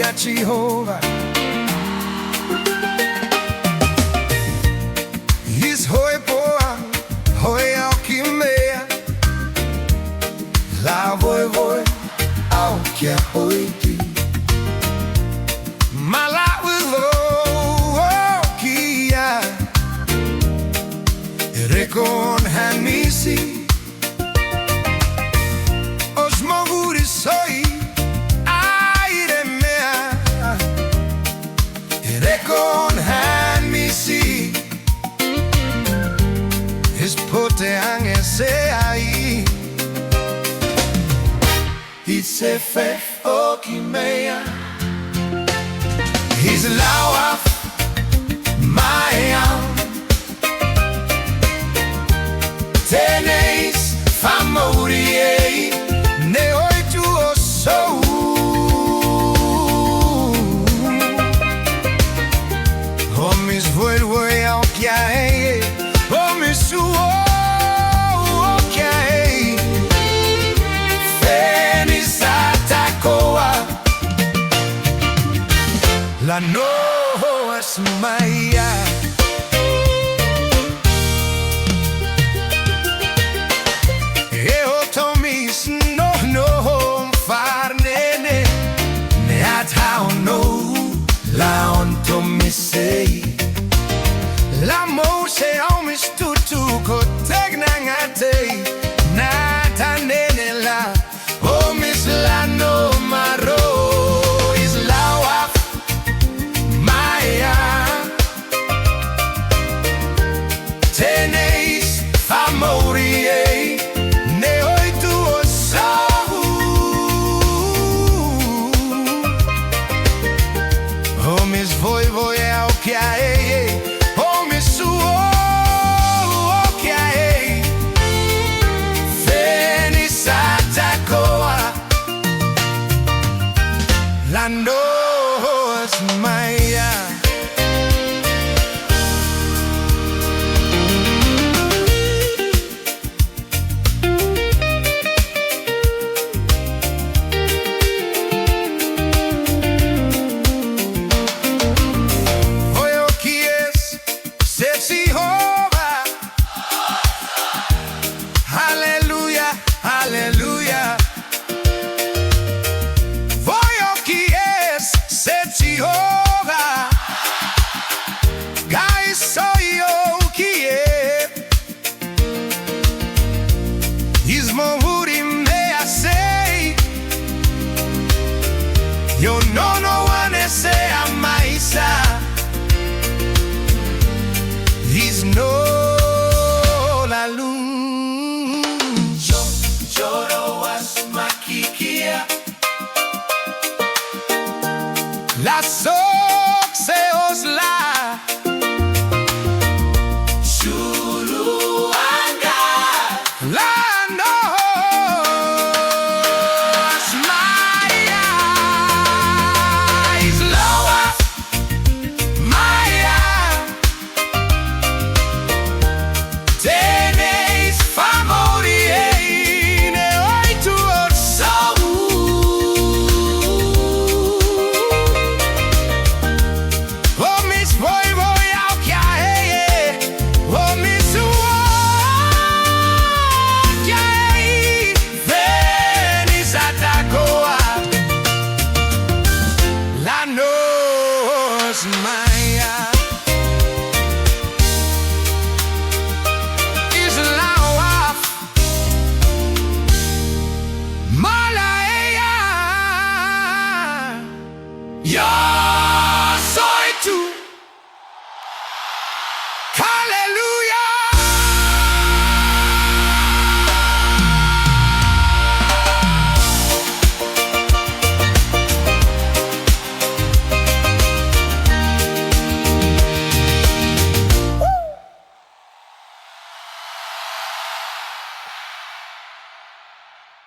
na Jehovah. His hoi poa, hoi au kimea. La voi voi, au kia hoi ti. Mala ulo, kia. Rekon han misi. Os Mauri Soi, aire mea. Rekon han misi. His pote ange se ai. He se fe o ki mea. He's lauaf mai am. Teneis famori ei ne oi tu o so. Homis voi voi au kia ei. Homis su o kia ei. Fenis atakoa. La noas maia. La onto mi sei. La mo se au mi stutu ko tegnangate. Nata nene la o mis la no maro. Is la waf maya. Teneis famori ne oi tu o sa. Homis voi voi au kia ei. Homis su o kia ei. Fenis atakoa. La noas maia. Hallelujah, hallelujah. Voglio chi es se Jehovah. Guys, so io chi è. Is Mauri Noh Sai. Yo no